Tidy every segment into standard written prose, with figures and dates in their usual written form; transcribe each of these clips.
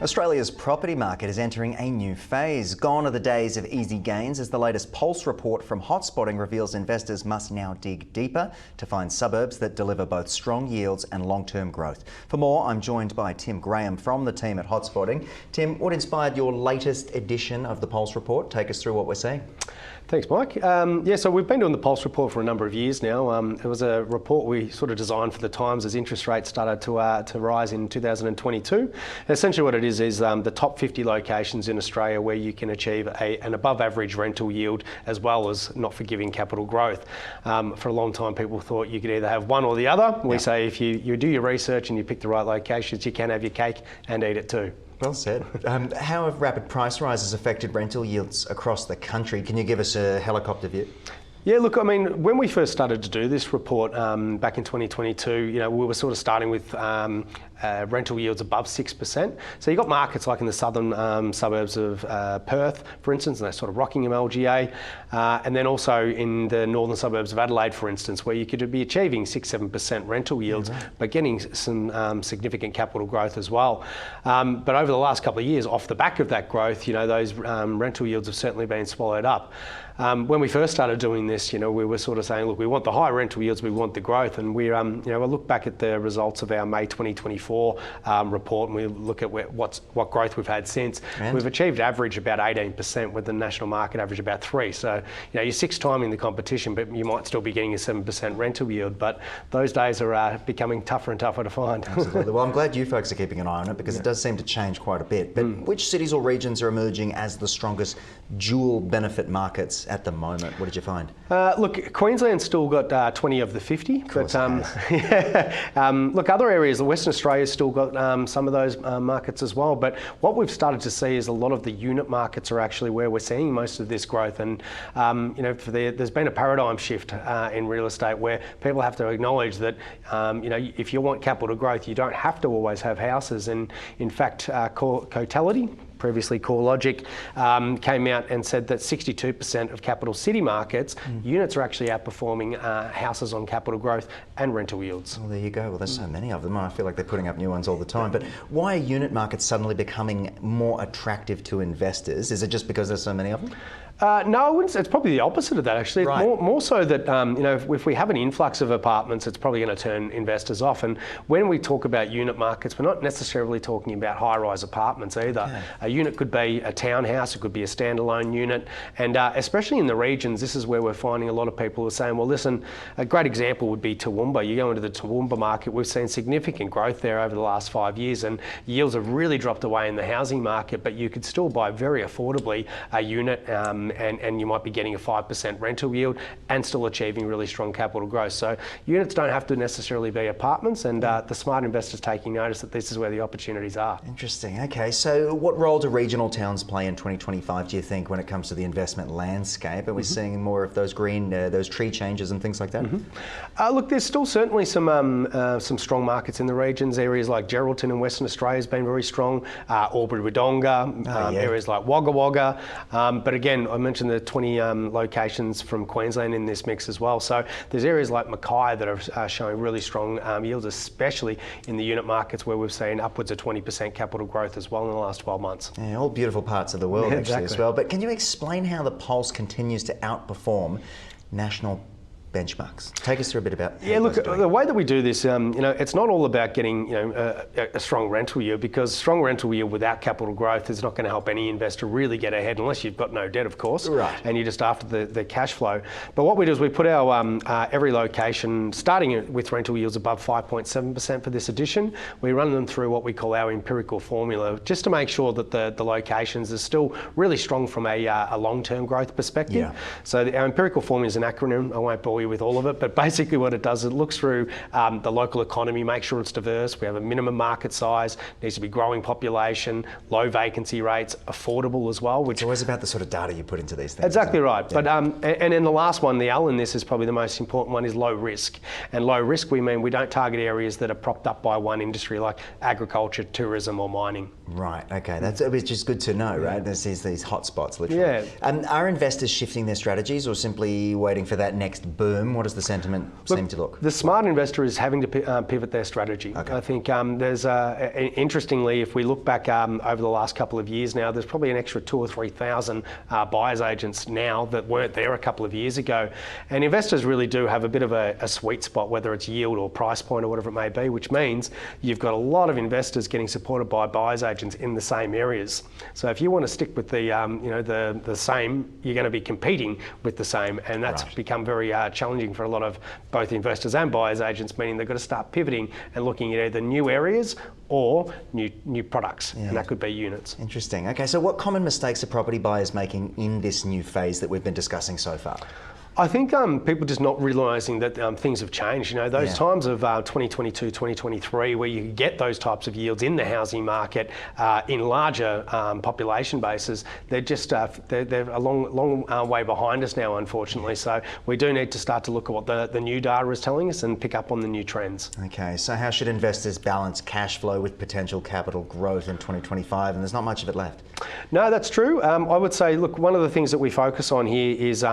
Australia's property market is entering a new phase. Gone are the days of easy gains, as the latest Pulse report from Hotspotting reveals investors must now dig deeper to find suburbs that deliver both strong yields and long-term growth. For more, I'm joined by Tim Graham from the team at Hotspotting. Tim, what inspired your latest edition of the Pulse report? Take us through what we're seeing. Thanks, Mike. So we've been doing the Pulse report for a number of years now. It was a report we sort of designed for the times as interest rates started to rise in 2022. And essentially what it is the top 50 locations in Australia where you can achieve an above average rental yield as well as not forgiving capital growth. For a long time people thought you could either have one or the other. We say if you do your research and you pick the right locations, you can have your cake and eat it too. Well said. How have rapid price rises affected rental yields across the country? Can you give us a helicopter view? Yeah, look, I mean, when we first started to do this report back in 2022, we were sort of starting with rental yields above 6%. So you got markets like in the southern suburbs of Perth, for instance, and that's sort of Rockingham, LGA, and then also in the northern suburbs of Adelaide, for instance, where you could be achieving 6-7% rental yields, but getting some significant capital growth as well. But over the last couple of years, off the back of that growth, those rental yields have certainly been swallowed up. When we first started doing this, we were sort of saying, look, we want the high rental yields, we want the growth, and we, we look back at the results of our May 2024 report, and we look at what growth we've had since. And we've achieved average about 18%, with the national market average about 3%. So, you're 6 timing the competition, but you might still be getting a 7% rental yield. But those days are becoming tougher and tougher to find. Absolutely. Well, I'm glad you folks are keeping an eye on it, because it does seem to change quite a bit. But which cities or regions are emerging as the strongest dual benefit markets at the moment? What did you find? Look, Queensland's still got 20 of the 50, but look, other areas, Western Australia's still got some of those markets as well. But what we've started to see is a lot of the unit markets are actually where we're seeing most of this growth. And there's been a paradigm shift in real estate where people have to acknowledge that if you want capital growth, you don't have to always have houses. And in fact, Cotality, previously CoreLogic, came out and said that 62% of capital city markets, units are actually outperforming houses on capital growth and rental yields. Well, there you go. Well, there's so many of them. I feel like they're putting up new ones all the time. But why are unit markets suddenly becoming more attractive to investors? Is it just because there's so many of them? No, I wouldn't say. It's probably the opposite of that, actually. Right. It's more so that, if we have an influx of apartments, it's probably going to turn investors off. And when we talk about unit markets, we're not necessarily talking about high-rise apartments either. Okay. A unit could be a townhouse, it could be a standalone unit. And especially in the regions, this is where we're finding a lot of people are saying, well, listen, a great example would be Toowoomba. You go into the Toowoomba market, we've seen significant growth there over the last 5 years, and yields have really dropped away in the housing market, but you could still buy very affordably a unit, and you might be getting a 5% rental yield and still achieving really strong capital growth. So units don't have to necessarily be apartments, and the smart investors taking notice that this is where the opportunities are. Interesting. Okay, so what role do regional towns play in 2025, do you think, when it comes to the investment landscape? Are we seeing more of those those tree changes and things like that? Look, there's still certainly some strong markets in the regions. Areas like Geraldton in Western Australia has been very strong. Albury-Wodonga, areas like Wagga. But again, I mentioned the 20 locations from Queensland in this mix as well. So there's areas like Mackay that are showing really strong yields, especially in the unit markets where we've seen upwards of 20% capital growth as well in the last 12 months. Yeah, all beautiful parts of the world actually as well. But can you explain how the Pulse continues to outperform national benchmarks? Take us through a bit about how look, the way that we do this, it's not all about getting a strong rental yield, because strong rental yield without capital growth is not going to help any investor really get ahead, unless you've got no debt, of course, and you're just after the cash flow. But what we do is we put our every location, starting with rental yields above 5.7% for this edition, we run them through what we call our empirical formula, just to make sure that the locations are still really strong from a long-term growth perspective. So our empirical formula is an acronym. I won't bore you with all of it, but basically what it does, it looks through the local economy, make sure it's diverse. We have a minimum market size, needs to be growing population, low vacancy rates, affordable as well. Which it's always about the sort of data you put into these things. Exactly right. Yeah. But and then the last one, the L in this is probably the most important one, is low risk. And low risk, we mean we don't target areas that are propped up by one industry like agriculture, tourism or mining. Right, okay, that's just good to know, right? There's these hotspots, literally. Are investors shifting their strategies or simply waiting for that next boom boom, what does the sentiment seem to look? The smart investor is having to pivot their strategy. Okay. I think interestingly, if we look back over the last couple of years now, there's probably an extra 2,000 or 3,000 buyers agents now that weren't there a couple of years ago. And investors really do have a bit of a sweet spot, whether it's yield or price point or whatever it may be, which means you've got a lot of investors getting supported by buyers agents in the same areas. So if you want to stick with the same, you're going to be competing with the same, and that's become very challenging for a lot of both investors and buyers agents, meaning they've got to start pivoting and looking at either new areas or new products, and that could be units. Interesting. Okay, so what common mistakes are property buyers making in this new phase that we've been discussing so far? I think people just not realising that things have changed. You know, those times of 2022, 2023, where you could get those types of yields in the housing market in larger population bases, they're just they're a long way behind us now, unfortunately. So we do need to start to look at what the new data is telling us and pick up on the new trends. Okay, so how should investors balance cash flow with potential capital growth in 2025? And there's not much of it left. No, that's true. I would say, look, one of the things that we focus on here is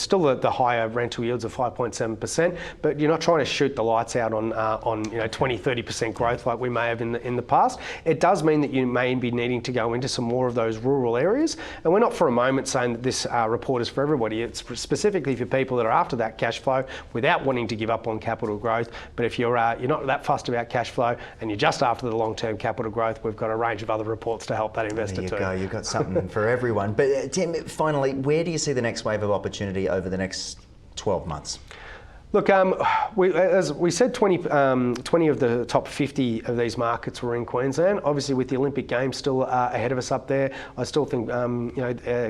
still the higher rental yields of 5.7%, but you're not trying to shoot the lights out on 20-30% growth like we may have in the past. It does mean that you may be needing to go into some more of those rural areas, and we're not for a moment saying that this report is for everybody. It's specifically for people that are after that cash flow without wanting to give up on capital growth. But if you're not that fussed about cash flow and you're just after the long-term capital growth, we've got a range of other reports to help that investor too. There you go. You've got something for everyone. But Tim, finally, where do you see the next wave of opportunity over the next 12 months? Look, as we said, 20 of the top 50 of these markets were in Queensland. Obviously, with the Olympic Games still ahead of us up there, I still think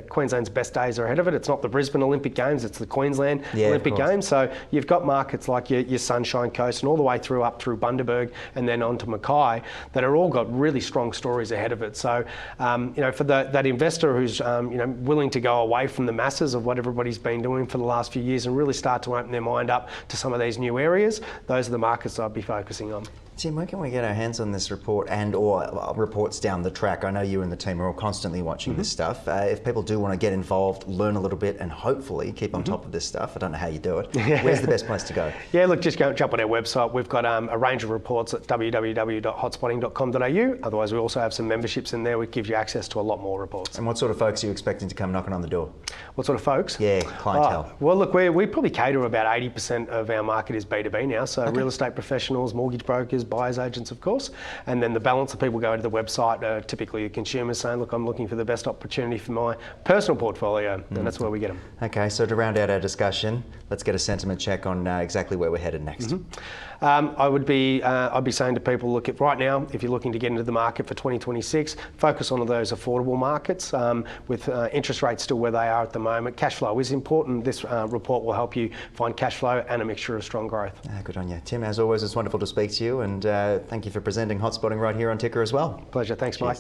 Queensland's best days are ahead of it. It's not the Brisbane Olympic Games; it's the Queensland Olympic Games. So you've got markets like your Sunshine Coast and all the way up through Bundaberg and then on to Mackay that are all got really strong stories ahead of it. So for that investor who's willing to go away from the masses of what everybody's been doing for the last few years and really start to open their mind up to some of these new areas, those are the markets I'd be focusing on. Tim, where can we get our hands on this report and or reports down the track? I know you and the team are all constantly watching this stuff. If people do want to get involved, learn a little bit and hopefully keep on top of this stuff, I don't know how you do it. Where's the best place to go? Yeah, look, just go and jump on our website. We've got a range of reports at www.hotspotting.com.au. Otherwise, we also have some memberships in there which gives you access to a lot more reports. And what sort of folks are you expecting to come knocking on the door? What sort of folks? Yeah, clientele. Well, look, we probably cater about 80% of our market is B2B now. So real estate professionals, mortgage brokers, buyers agents, of course. And then the balance of people go to the website are typically the consumers saying, look, I'm looking for the best opportunity for my personal portfolio. And that's where we get them. Okay, so to round out our discussion, let's get a sentiment check on exactly where we're headed next. I'd be saying to people, look, right now, if you're looking to get into the market for 2026, focus on those affordable markets with interest rates still where they are at the moment. Cash flow is important. This report will help you find cash flow and a mixture of strong growth. Good on you. Tim, as always, it's wonderful to speak to you, and thank you for presenting Hotspotting right here on Ticker as well. Pleasure. Thanks, Mike.